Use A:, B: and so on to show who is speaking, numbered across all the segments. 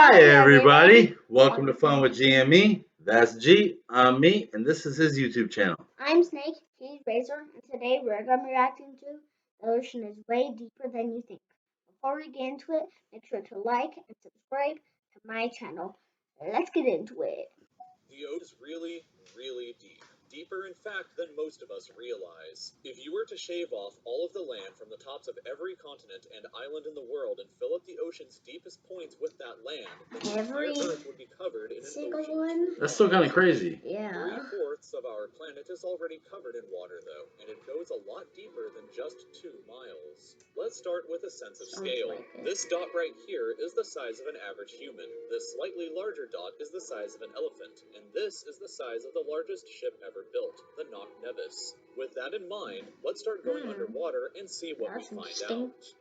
A: Hi, everybody. Welcome to Fun with GME. That's G. I'm me, and this is his YouTube channel.
B: I'm Snake, he's Razor, and today we're going to be reacting to The Ocean is Way Deeper Than You Think. Before we get into it, make sure to like and subscribe to my channel. Let's get into it.
C: The ocean is really, really deep. Deeper, in fact, than most of us realize. If you were to shave off all of the land from the tops of every continent and island in the world and fill up the ocean's deepest points with that land, then the entire Earth would be covered in an ocean.
B: One?
A: That's still kind of crazy.
B: Yeah.
C: 3/4 of our planet is already covered in water, though, and it goes a lot deeper than just 2 miles. Let's start with a sense of scale. This dot right here is the size of an average human. This slightly larger dot is the size of an elephant, and this is the size of the largest ship ever built, the Knock Nevis. With that in mind, let's start going underwater and see what we find out.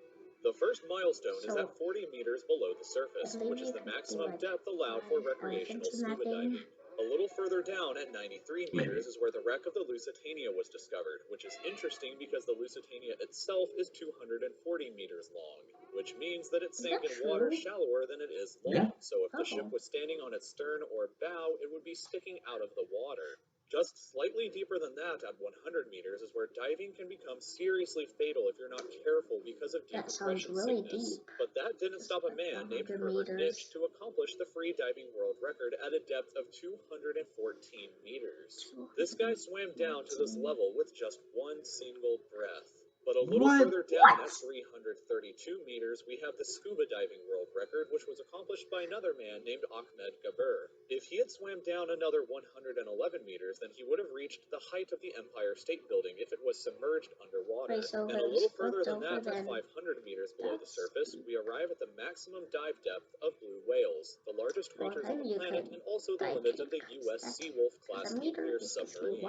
C: The first milestone is at 40 meters below the surface, which is the maximum depth allowed for recreational scuba diving. A little further down at 93 meters is where the wreck of the Lusitania was discovered, which is interesting because the Lusitania itself is 240 meters long, which means that it sank in water shallower than it is long, so if the ship was standing on its stern or bow, it would be sticking out of the water. Just slightly deeper than that, at 100 meters, is where diving can become seriously fatal if you're not careful because of decompression sickness. But that didn't stop a man named Herbert Nitsch to accomplish the free diving world record at a depth of 214 meters. This guy swam down to this level with just one single breath. But a little further down at 332 meters, we have the scuba diving world record, which was accomplished by another man named Ahmed Gabir. If he had swam down another 111 meters, then he would have reached the height of the Empire State Building if it was submerged underwater. And a little further than that, at 500 meters below the surface, we arrive at the maximum dive depth of blue whales, the largest creatures on the planet, and also the limit of the U.S. Seawolf class nuclear submarine.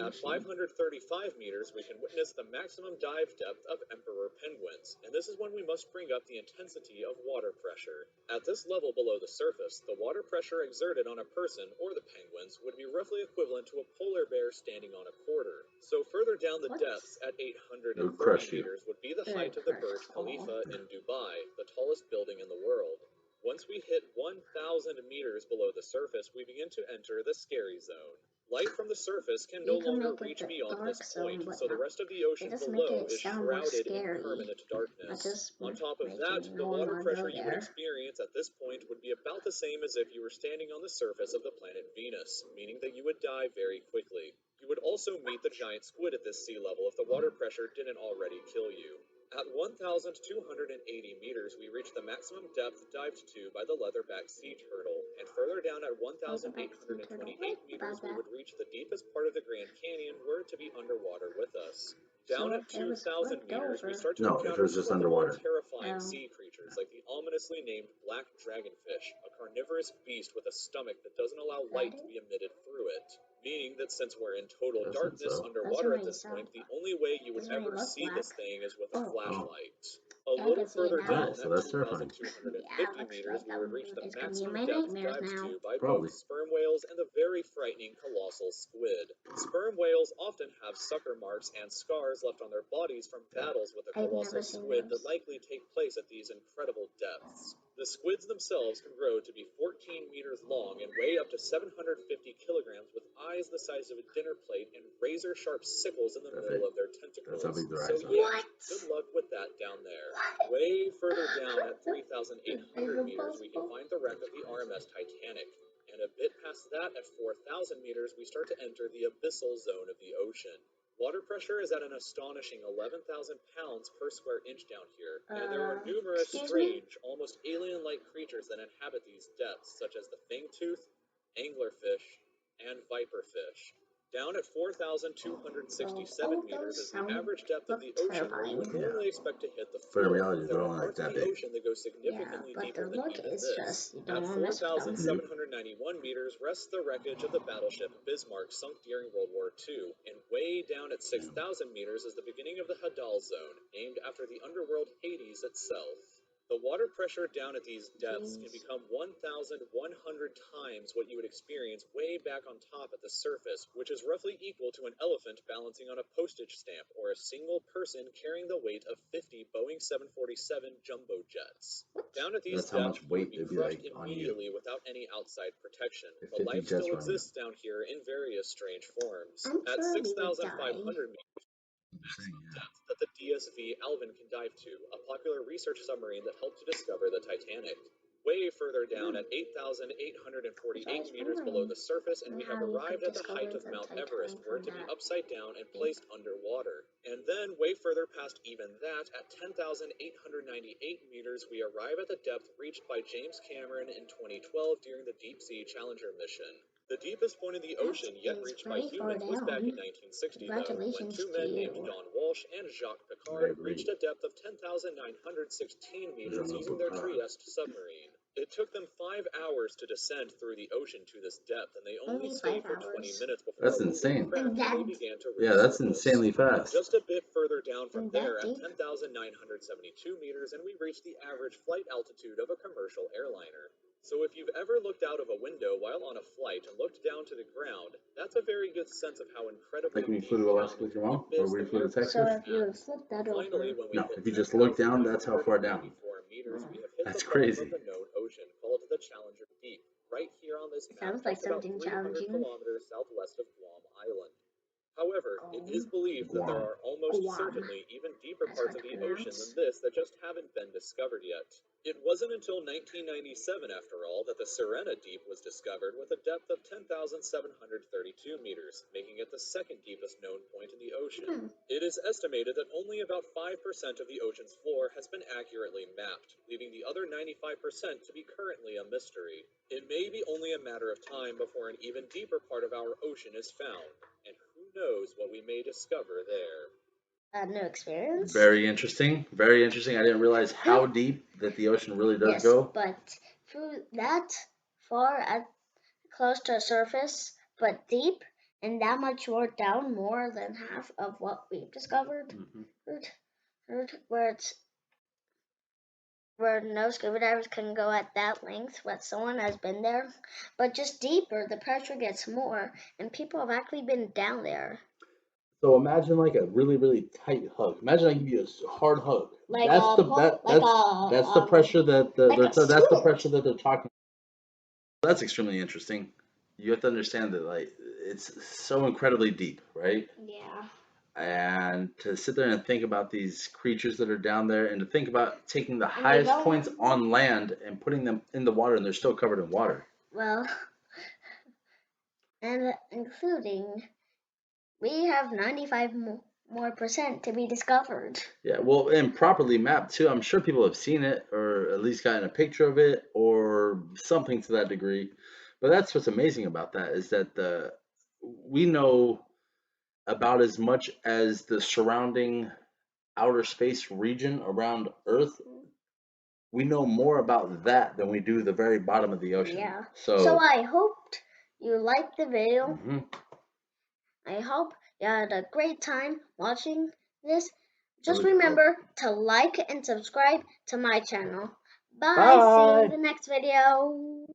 C: At 535 meters, we can witness the maximum dive depth of emperor penguins, and this is when we must bring up the intensity of water pressure. At this level below the surface, the water pressure exerted on a person, or the penguins, would be roughly equivalent to a polar bear standing on a quarter. So further down the depths, at 830 meters, would be the height of the Burj Khalifa in Dubai, the tallest building in the world. Once we hit 1,000 meters below the surface, we begin to enter the scary zone. Light from the surface can no longer reach beyond this point, so the rest of the ocean below is shrouded in permanent darkness. On top of that, the water pressure you would experience at this point would be about the same as if you were standing on the surface of the planet Venus, meaning that you would die very quickly. You would also meet the giant squid at this sea level if the water pressure didn't already kill you. At 1,280 meters, we reach the maximum depth dived to by the leatherback sea turtle, and further down at 1,828 meters, we would reach the deepest part of the Grand Canyon were it to be underwater with us. Down at 2,000 meters, we start to encounter some of the more terrifying sea creatures, like the ominously named black dragonfish, a carnivorous beast with a stomach that doesn't allow light to be emitted through it. Meaning that since we're in total darkness underwater at this point, the only way you would ever see this thing is with a flashlight. A little further down, at 2,250 meters, we would reach the maximum depth dived to by both sperm whales and the very frightening colossal squid. Sperm whales often have sucker marks and scars left on their bodies from battles with the colossal squid that likely take place at these incredible depths. The squids themselves can grow to be 14 meters long and weigh up to 750 kilograms with eyes the size of a dinner plate and razor-sharp sickles in the middle of their tentacles. So yeah, good luck with that down there. Way further down at 3,800 meters, we can find the wreck of the RMS Titanic. And a bit past that, at 4,000 meters, we start to enter the abyssal zone of the ocean. Water pressure is at an astonishing 11,000 pounds per square inch down here, and there are numerous strange, almost alien-like creatures that inhabit these depths, such as the fangtooth, anglerfish, and viperfish. Down at 4,267 meters is the average depth of the ocean where you would normally expect to hit the floor. There are parts of the ocean that go significantly deeper than even this. At 4,791 meters rests the wreckage of the battleship Bismarck sunk during World War II, and way down at 6,000 meters is the beginning of the Hadal Zone, named after the underworld Hades itself. The water pressure down at these depths can become 1,100 times what you would experience way back on top at the surface, which is roughly equal to an elephant balancing on a postage stamp or a single person carrying the weight of 50 Boeing 747 jumbo jets. Down at these
A: That's how much
C: depths, you would
A: weight
C: be
A: they'd be
C: crushed
A: like on you.
C: immediately without any outside protection,
A: If
C: but
A: 50
C: life
A: jets
C: still
A: were on you.
C: exists down here in various strange forms.
B: I'm
C: At
B: sure we would
C: 6,500
B: die.
C: maximum depth that the DSV Alvin can dive to, a popular research submarine that helped to discover the Titanic. Way further down at 8,848 meters below the surface, and we have arrived at the height of Mount Everest, where it to be upside down and placed underwater. And then, way further past even that, at 10,898 meters, we arrive at the depth reached by James Cameron in 2012 during the Deep Sea Challenger mission. The deepest point in the ocean yet reached by humans was back in 1960, though, when two men named Don Walsh and Jacques Piccard reached a depth of 10,916 meters using their Trieste submarine. It took them 5 hours to descend through the ocean to this depth, and they only stayed for 20 minutes before
A: That's insane.
C: cracked and they began to reach
A: Yeah, that's
C: surface.
A: insanely fast.
C: Just a bit further down from there, at 10,972 meters, and we reach the average flight altitude of a commercial airliner. So if you've ever looked out of a window while on a flight and looked down to the ground, that's a very good sense of how incredibly
A: Like when you
C: deep
A: flew to
C: down
A: Alaska with your mom, or
C: abyss
A: when you
C: that
A: flew
C: we
A: to
C: are
A: Texas?
B: So
C: currently
B: if you
C: at.
B: flip that
C: Finally,
B: over,
C: when we
A: No,
C: hit
A: if you just look down, that's how far down.
C: 10,994 meters, we have hit
A: That's
C: the bottom
A: crazy.
C: of the known ocean, called the Challenger Deep, right here on this map,
B: sounds like
C: just about
B: something
C: 300
B: challenging.
C: kilometers southwest of Guam Island. However, it is
B: Guam.
C: believed that there
A: Guam.
C: are almost
B: Guam.
C: certainly even deeper
B: That's
C: parts
B: hard
C: of
B: to
C: the ocean
B: pronounce.
C: than this that just haven't been discovered yet. It wasn't until 1997, after all, that the Serena Deep was discovered with a depth of 10,732 meters, making it the second deepest known point in the ocean. It is estimated that only about 5% of the ocean's floor has been accurately mapped, leaving the other 95% to be currently a mystery. It may be only a matter of time before an even deeper part of our ocean is found, and who knows what we may discover there.
B: New experience.
A: Very interesting. Very interesting. I didn't realize how deep that the ocean really does
B: Yes,
A: go.
B: but through that far at close to the surface, but deep and that much more down, more than half of what we've discovered, where no scuba divers can go at that length, but someone has been there. But just deeper, the pressure gets more, and people have actually been down there.
A: So imagine like a really, really tight hug. Imagine I give you a hard hug.
B: Like
A: That's
B: a
A: that's the pressure that
B: like a
A: that's the
B: swim.
A: pressure that they're talking. That's extremely interesting. You have to understand that like it's so incredibly deep, right?
B: Yeah.
A: And to sit there and think about these creatures that are down there, and to think about taking the
B: And they
A: highest
B: don't.
A: points on land and putting them in the water, and they're still covered in water.
B: Well, and including we have 95 more percent to be discovered.
A: Yeah, well, and properly mapped too. I'm sure people have seen it, or at least gotten a picture of it, or something to that degree. But that's what's amazing about that is that we know about as much as the surrounding outer space region around Earth. We know more about that than we do the very bottom of the ocean.
B: Yeah.
A: So,
B: So I hoped you liked the video.
A: mhm.
B: I hope you had a great time watching this. Just
A: would
B: remember to like and subscribe to my channel. Bye. See you
A: Bye.
B: in the next video.